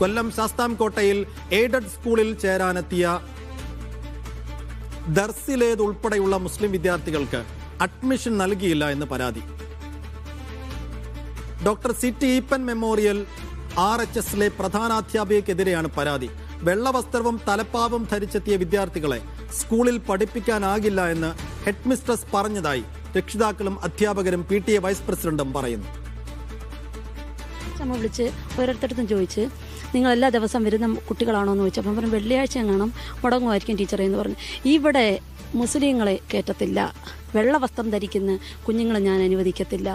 കൊല്ലം ശാസ്താംകോട്ടയിൽ aided സ്കൂളിൽ ചേരാനെത്തിയ ദർസിലേത് ഉൾപ്പെടെയുള്ള മുസ്ലിം വിദ്യാർത്ഥികൾക്ക് അഡ്മിഷൻ നൽകിയില്ല എന്ന് പരാതി. ഡോക്ടർ സിറ്റി ഈപ്പൻ മെമ്മോറിയൽ RHSലെ പ്രധാനാധ്യാപികയ്ക്കെതിരെയാണ് പരാതി. വെള്ളവസ്ത്രവും തലപ്പാവും ധരിച്ചെത്തിയ വിദ്യാർത്ഥികളെ സ്കൂളിൽ പഠിപ്പിക്കാനാകില്ല എന്ന് ഹെഡ് മിസ്ട്രസ് പറഞ്ഞതായി രക്ഷിതാക്കളും അധ്യാപകരും PTA വൈസ് പ്രസിഡന്റും പറയുന്നു. അമ്മ വിളിച്ച് ഓരോരുത്തർക്കും ചോദിച്ച് നിങ്ങൾ എല്ലാ ദിവസം വരുന്ന കുട്ടികളാണോ എന്ന് ചോദിച്ചു. അപ്പം പറഞ്ഞു വെള്ളിയാഴ്ച എങ്ങാനും മുടങ്ങുമായിരിക്കും ടീച്ചറെ എന്ന് പറഞ്ഞു. ഇവിടെ മുസ്ലിങ്ങളെ കയറ്റത്തില്ല, വെള്ള വസ്ത്രം ധരിക്കുന്ന കുഞ്ഞുങ്ങളെ ഞാൻ അനുവദിക്കത്തില്ല,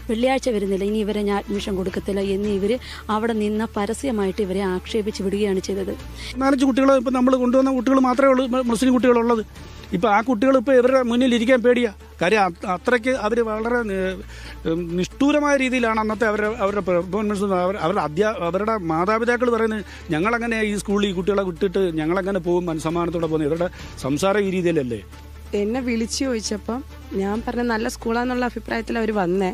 വെള്ളിയാഴ്ച വരുന്നില്ല, ഇനി ഇവരെ ഞാൻ അഡ്മിഷൻ കൊടുക്കത്തില്ല എന്ന് ഇവർ അവിടെ നിന്ന് പരസ്യമായിട്ട് ഇവരെ ആക്ഷേപിച്ച് വിടുകയാണ് ചെയ്തത്. 4 കുട്ടികൾ ഇപ്പം നമ്മൾ കൊണ്ടുവന്ന കുട്ടികൾ മാത്രമേ ഉള്ളൂ മുസ്ലിം കുട്ടികളുള്ളത്. ഇപ്പം ആ കുട്ടികൾ ഇപ്പോൾ ഇവരുടെ മുന്നിൽ ഇരിക്കാൻ പേടിയാണ്. കാര്യം അത്രയ്ക്ക് അവർ വളരെ നിഷ്ഠൂരമായ രീതിയിലാണ് അന്നത്തെ അവരുടെ പെർഫോമൻസ്. അവരുടെ മാതാപിതാക്കൾ പറയുന്നത് ഞങ്ങളങ്ങനെ ഈ സ്കൂളിൽ ഈ കുട്ടികളെ വിട്ടിട്ട് ഞങ്ങളങ്ങനെ പോകും മനസ്സമാനത്തോടെ പോകുന്നത്. ഇവരുടെ സംസാരം ഈ രീതിയിലല്ലേ. എന്നെ വിളിച്ചു ചോദിച്ചപ്പം ഞാൻ പറഞ്ഞ നല്ല സ്കൂളാന്നുള്ള അഭിപ്രായത്തിൽ അവർ വന്നേ.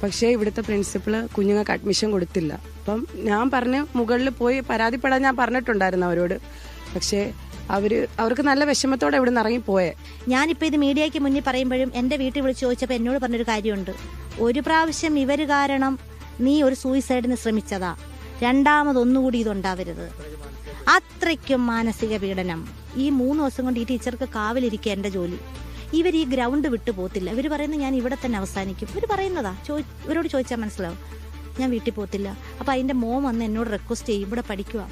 പക്ഷേ ഇവിടുത്തെ പ്രിൻസിപ്പള് കുഞ്ഞുങ്ങൾക്ക് അഡ്മിഷൻ കൊടുത്തില്ല. അപ്പം ഞാൻ പറഞ്ഞ് മുകളിൽ പോയി പരാതിപ്പെടാൻ ഞാൻ പറഞ്ഞിട്ടുണ്ടായിരുന്നു അവരോട്. പക്ഷേ അവർക്ക് നല്ല വിഷമത്തോടെ ഇവിടെ നിന്ന് ഇറങ്ങിപ്പോയേ. ഞാനിപ്പോൾ ഇത് മീഡിയയ്ക്ക് മുന്നിൽ പറയുമ്പോഴും എൻ്റെ വീട്ടിൽ വിളിച്ച് ചോദിച്ചപ്പോൾ എന്നോട് പറഞ്ഞൊരു കാര്യമുണ്ട്. ഒരു പ്രാവശ്യം ഇവർ കാരണം നീ ഒരു സൂയിസൈഡിന് ശ്രമിച്ചതാ, രണ്ടാമതൊന്നുകൂടി ഇതുണ്ടാവരുത്. അത്രയ്ക്കും മാനസിക പീഡനം. ഈ 3 ദിവസം കൊണ്ട് ഈ ടീച്ചർക്ക് കാവലിരിക്കുക എൻ്റെ ജോലി. ഇവർ ഈ ഗ്രൗണ്ട് വിട്ടു പോകത്തില്ല. ഇവർ പറയുന്നത് ഞാൻ ഇവിടെ തന്നെ അവസാനിക്കും. ഇവർ പറയുന്നതാ, ഇവരോട് ചോദിച്ചാൽ മനസ്സിലാവും. ഞാൻ വീട്ടിൽ പോകത്തില്ല. അപ്പോൾ അതിൻ്റെ മോൻ വന്ന് എന്നോട് റിക്വസ്റ്റ് ചെയ്യും ഇവിടെ പഠിക്കുക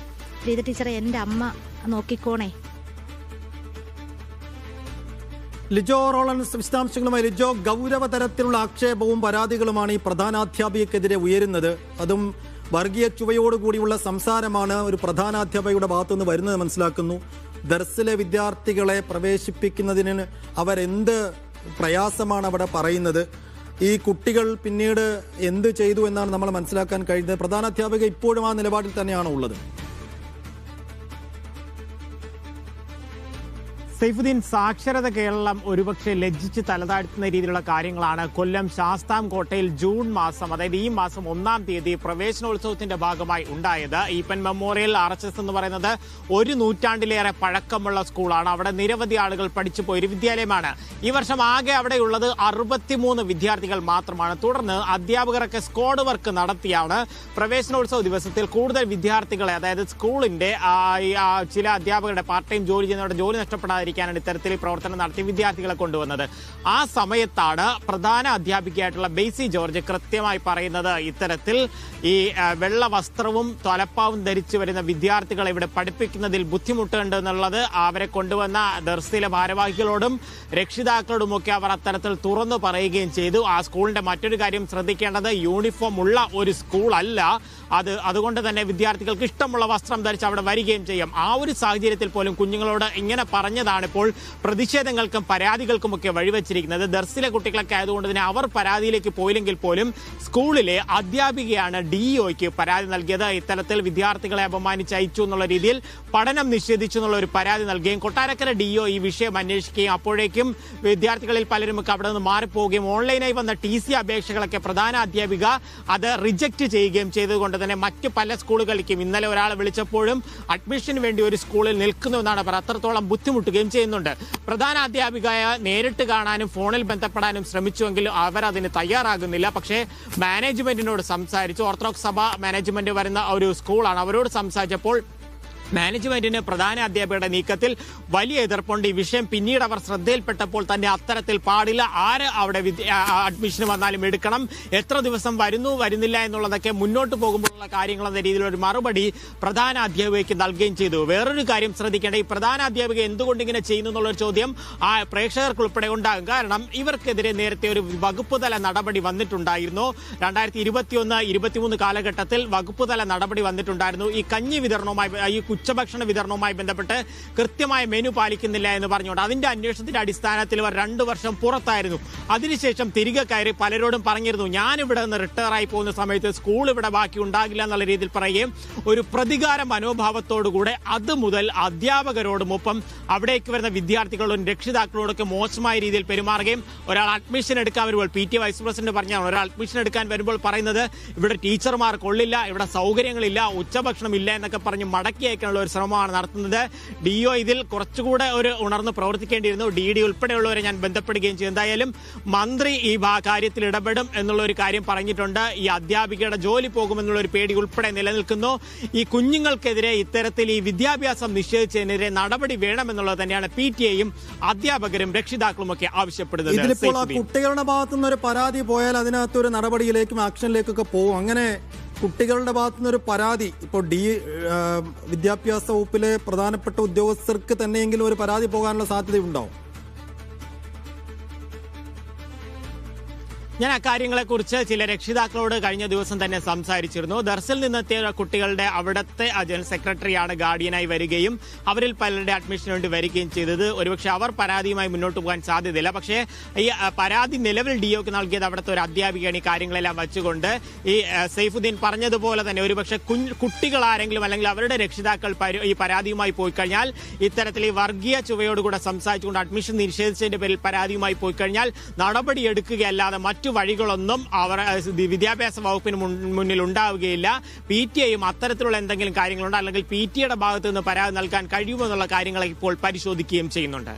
പ്രീത ടീച്ചറെ എൻ്റെ അമ്മ നോക്കിക്കോണേ. ലിജോ റോളൻസ് വിശദാംശങ്ങളുമായി. ലിജോ, ഗൗരവതരത്തിലുള്ള ആക്ഷേപവും പരാതികളുമാണ് ഈ പ്രധാനാധ്യാപികക്കെതിരെ ഉയരുന്നത്. അതും വർഗീയ ചുവയോടുകൂടിയുള്ള സംസാരമാണ് ഒരു പ്രധാനാധ്യാപകയുടെ ഭാഗത്തുനിന്ന് വരുന്നത് മനസ്സിലാക്കുന്നു. ദർസിലെ വിദ്യാർത്ഥികളെ പ്രവേശിപ്പിക്കുന്നതിന് അവരെന്ത് പ്രയാസമാണ് അവിടെ പറയുന്നത്? ഈ കുട്ടികൾ പിന്നീട് എന്ത് ചെയ്തു എന്നാണ് നമ്മൾ മനസ്സിലാക്കാൻ കഴിയുന്നത്. പ്രധാനാധ്യാപിക ഇപ്പോഴും ആ നിലപാടിൽ തന്നെയാണോ ഉള്ളത്? സൈഫുദ്ദീൻ, സാക്ഷരത കേരളം ഒരുപക്ഷെ ലജ്ജിച്ച് തലതാഴ്ത്തുന്ന രീതിയിലുള്ള കാര്യങ്ങളാണ് കൊല്ലം ശാസ്താംകോട്ടയിൽ ജൂൺ മാസം, അതായത് ഈ മാസം 1-ാം തീയതി പ്രവേശനോത്സവത്തിന്റെ ഭാഗമായി ഉണ്ടായത്. ഈപ്പൻ മെമ്മോറിയൽ RHS എന്ന് പറയുന്നത് 1 നൂറ്റാണ്ടിലേറെ പഴക്കമുള്ള സ്കൂളാണ്. അവിടെ നിരവധി ആളുകൾ പഠിച്ചു പോയൊരു വിദ്യാലയമാണ്. ഈ വർഷം ആകെ അവിടെയുള്ളത് 63 വിദ്യാർത്ഥികൾ മാത്രമാണ്. തുടർന്ന് അധ്യാപകരൊക്കെ സ്ക്വാഡ് വർക്ക് നടത്തിയാണ് പ്രവേശനോത്സവ ദിവസത്തിൽ കൂടുതൽ വിദ്യാർത്ഥികളെ, അതായത് സ്കൂളിന്റെ ചില അധ്യാപകരുടെ പാർട്ട് ടൈം ജോലി ചെയ്യുന്നവരുടെ ജോലി നഷ്ടപ്പെടാതിരിക്കും ഇത്തരത്തിൽ പ്രവർത്തനം നടത്തി വിദ്യാർത്ഥികളെ കൊണ്ടുവന്നത്. ആ സമയത്താണ് പ്രധാന അധ്യാപികയായിട്ടുള്ള ബെയ്സി ജോർജ് കൃത്യമായി പറയുന്നത് ഇത്തരത്തിൽ ഈ വെള്ള വസ്ത്രവും തലപ്പാവും ധരിച്ചു വരുന്ന വിദ്യാർത്ഥികളെ ഇവിടെ പഠിപ്പിക്കുന്നതിൽ ബുദ്ധിമുട്ടുണ്ട് എന്നുള്ളത് അവരെ കൊണ്ടുവന്ന ദർസിലെ ഭാരവാഹികളോടും രക്ഷിതാക്കളോടുമൊക്കെ അവർ അത്തരത്തിൽ തുറന്നു പറയുകയും ചെയ്തു. ആ സ്കൂളിന്റെ മറ്റൊരു കാര്യം ശ്രദ്ധിക്കേണ്ടത് യൂണിഫോം ഉള്ള ഒരു സ്കൂൾ അല്ല അത്. അതുകൊണ്ട് തന്നെ വിദ്യാർത്ഥികൾക്ക് ഇഷ്ടമുള്ള വസ്ത്രം ധരിച്ച് അവിടെ വരികയും ചെയ്യും. ആ ഒരു സാഹചര്യത്തിൽ പോലും കുഞ്ഞുങ്ങളോട് ഇങ്ങനെ പറഞ്ഞതാണ് ഇപ്പോൾ പ്രതിഷേധങ്ങൾക്കും പരാതികൾക്കുമൊക്കെ വഴിവെച്ചിരിക്കുന്നത്. ദർസിലെ കുട്ടികളൊക്കെ ആയതുകൊണ്ട് തന്നെ അവർ പരാതിയിലേക്ക് പോയില്ലെങ്കിൽ പോലും സ്കൂളിലെ അധ്യാപികയാണ് DEOയ്ക്ക് പരാതി നൽകിയത്. ഇത്തരത്തിൽ വിദ്യാർത്ഥികളെ അപമാനിച്ച് അയച്ചു എന്നുള്ള രീതിയിൽ പഠനം നിഷേധിച്ചു എന്നുള്ള ഒരു പരാതി നൽകുകയും കൊട്ടാരക്കര DEO ഈ വിഷയം അന്വേഷിക്കുകയും അപ്പോഴേക്കും വിദ്യാർത്ഥികളിൽ പലരുമൊക്കെ അവിടെ നിന്ന് മാറിപ്പോവുകയും ഓൺലൈനായി വന്ന TC അപേക്ഷകളൊക്കെ പ്രധാന അധ്യാപിക അത് റിജക്റ്റ് ചെയ്യുകയും ചെയ്തുകൊണ്ട് തന്നെ മറ്റ് പല സ്കൂളുകളിലേക്കും ഇന്നലെ ഒരാളെ വിളിച്ചപ്പോഴും അഡ്മിഷന് വേണ്ടി ഒരു സ്കൂളിൽ നിൽക്കുന്നു എന്നാണ് അവർ അത്രത്തോളം ബുദ്ധിമുട്ടുകയും ചെയ്യുന്നുണ്ട്. പ്രധാന അധ്യാപികയെ നേരിട്ട് കാണാനും ഫോണിൽ ബന്ധപ്പെടാനും ശ്രമിച്ചുവെങ്കിലും അവർ അതിന് തയ്യാറാകുന്നില്ല. പക്ഷേ മാനേജ്മെന്റിനോട് സംസാരിച്ചു. ഓർത്തഡോക്സ് സഭ മാനേജ്മെന്റ് വരുന്ന ഒരു സ്കൂളാണ്. അവരോട് സംസാരിച്ചപ്പോൾ മാനേജ്മെന്റിന് പ്രധാന അധ്യാപകരുടെ നീക്കത്തിൽ വലിയ എതിർപ്പുണ്ട്. ഈ വിഷയം പിന്നീട് അവർ ശ്രദ്ധയിൽപ്പെട്ടപ്പോൾ തന്നെ അത്തരത്തിൽ പാടില്ല, ആര് അവിടെ അഡ്മിഷൻ വന്നാലും എടുക്കണം, എത്ര ദിവസം വരുന്നില്ല എന്നുള്ളതൊക്കെ മുന്നോട്ട് പോകുമ്പോഴുള്ള കാര്യങ്ങൾ എന്ന രീതിയിലൊരു മറുപടി പ്രധാന അധ്യാപികയ്ക്ക് നൽകുകയും ചെയ്തു. വേറൊരു കാര്യം ശ്രദ്ധിക്കേണ്ട, ഈ പ്രധാന അധ്യാപിക എന്തുകൊണ്ട് ഇങ്ങനെ ചെയ്യുന്നു എന്നുള്ളൊരു ചോദ്യം ആ പ്രേക്ഷകർക്ക് ഉൾപ്പെടെ ഉണ്ടാകും. കാരണം ഇവർക്കെതിരെ നേരത്തെ ഒരു വകുപ്പ് തല നടപടി വന്നിട്ടുണ്ടായിരുന്നു. 2021-23 കാലഘട്ടത്തിൽ വകുപ്പ് തല നടപടി വന്നിട്ടുണ്ടായിരുന്നു. ഈ കഞ്ഞി വിതരണവുമായി ഈ ഉച്ചഭക്ഷണ വിതരണവുമായി ബന്ധപ്പെട്ട് കൃത്യമായ മെനു പാലിക്കുന്നില്ല എന്ന് പറഞ്ഞുകൊണ്ട് അതിന്റെ അന്വേഷണത്തിന്റെ അടിസ്ഥാനത്തിൽ അവർ 2 വർഷം പുറത്തായിരുന്നു. അതിനുശേഷം തിരികെ കയറി പലരോടും പറഞ്ഞിരുന്നു, ഞാനിവിടെ നിന്ന് റിട്ടയർ ആയി പോകുന്ന സമയത്ത് സ്കൂൾ ഇവിടെ ബാക്കി ഉണ്ടാകില്ല എന്നുള്ള രീതിയിൽ പറയുകയും ഒരു പ്രതികാര മനോഭാവത്തോടുകൂടെ അതുമുതൽ അധ്യാപകരോടും ഒപ്പം അവിടേക്ക് വരുന്ന വിദ്യാർത്ഥികളോടും രക്ഷിതാക്കളോടൊക്കെ മോശമായ രീതിയിൽ പെരുമാറുകയും ഒരാൾ അഡ്മിഷൻ എടുക്കാൻ വരുമ്പോൾ PTA വൈസ് പ്രസിഡന്റ് പറഞ്ഞാണ്, ഒരാൾ അഡ്മിഷൻ എടുക്കാൻ വരുമ്പോൾ പറയുന്നത് ഇവിടെ ടീച്ചർമാർ കൊള്ളില്ല, ഇവിടെ സൗകര്യങ്ങളില്ല, ഉച്ചഭക്ഷണം ഇല്ല എന്നൊക്കെ പറഞ്ഞ് മടക്കി അയക്കാനുള്ള ഒരു ശ്രമമാണ് നടത്തുന്നത്. DO ഇതിൽ കുറച്ചുകൂടെ ഒരു ഉണർന്ന് പ്രവർത്തിക്കേണ്ടിയിരുന്നു. DD ഉൾപ്പെടെയുള്ളവരെ ഞാൻ ബന്ധപ്പെടുകയും ചെയ്തു. എന്തായാലും മന്ത്രി ഈ കാര്യത്തിൽ ഇടപെടും എന്നുള്ള ഒരു കാര്യം പറഞ്ഞിട്ടുണ്ട്. ഈ അധ്യാപികയുടെ ജോലി പോകുമെന്നുള്ള ഒരു പേടി ഉൾപ്പെടെ നിലനിൽക്കുന്നു. ഈ കുഞ്ഞുങ്ങൾക്കെതിരെ ഇത്തരത്തിൽ ഈ വിദ്യാഭ്യാസം നിഷേധിച്ചതിനെതിരെ നടപടി വേണമെന്നുള്ളത് തന്നെയാണ് PTA-യും അധ്യാപകരും രക്ഷിതാക്കളും ഒക്കെ ആവശ്യപ്പെടുന്നത്. ഇതിലിപ്പോൾ ആ കുട്ടികളുടെ ഭാഗത്തുനിന്ന് ഒരു പരാതി പോയാൽ അതിനകത്തൊരു നടപടിയിലേക്കും ആക്ഷനിലേക്കൊക്കെ പോകും. അങ്ങനെ കുട്ടികളുടെ ഭാഗത്തുനിന്നൊരു പരാതി ഇപ്പോൾ വിദ്യാഭ്യാസ വകുപ്പിലെ പ്രധാനപ്പെട്ട ഉദ്യോഗസ്ഥർക്ക് തന്നെയെങ്കിലും ഒരു പരാതി പോകാനുള്ള സാധ്യതയുണ്ടാവും. ഞാൻ അക്കാര്യങ്ങളെക്കുറിച്ച് ചില രക്ഷിതാക്കളോട് കഴിഞ്ഞ ദിവസം തന്നെ സംസാരിച്ചിരുന്നു. ദർസിൽ നിന്നെത്തിയ കുട്ടികളുടെ അവിടുത്തെ ജനറൽ സെക്രട്ടറിയാണ് ഗാർഡിയനായി വരികയും അവരിൽ പലരുടെ അഡ്മിഷന് വേണ്ടി വരികയും ചെയ്തത്. ഒരുപക്ഷെ അവർ പരാതിയുമായി മുന്നോട്ട് പോകാൻ സാധ്യതയില്ല. പക്ഷേ ഈ പരാതി നിലവിൽ DOക്ക് നൽകിയത് അവിടുത്തെ ഒരു അധ്യാപികയാണ്. ഈ കാര്യങ്ങളെല്ലാം വച്ചുകൊണ്ട് ഈ സൈഫുദ്ദീൻ പറഞ്ഞതുപോലെ തന്നെ ഒരുപക്ഷെ കുട്ടികൾ ആരെങ്കിലും അല്ലെങ്കിൽ അവരുടെ രക്ഷിതാക്കൾ ഈ പരാതിയുമായി പോയി കഴിഞ്ഞാൽ ഇത്തരത്തിൽ ഈ വർഗീയ ചുവയോടുകൂടെ സംസാരിച്ചുകൊണ്ട് അഡ്മിഷൻ നിഷേധിച്ചതിന്റെ പേരിൽ പരാതിയുമായി പോയി കഴിഞ്ഞാൽ നടപടിയെടുക്കുകയല്ലാതെ മറ്റു വഴികളൊന്നും അവർ വിദ്യാഭ്യാസ വകുപ്പിന് മുന്നിൽ ഉണ്ടാവുകയില്ല. PTA-യും അത്തരത്തിലുള്ള എന്തെങ്കിലും കാര്യങ്ങളുണ്ട് അല്ലെങ്കിൽ PTA-യുടെ ഭാഗത്ത് നിന്ന് പരാതി നൽകാൻ കഴിയുമെന്നുള്ള കാര്യങ്ങളെ ഇപ്പോൾ പരിശോധിക്കുകയും ചെയ്യുന്നുണ്ട്.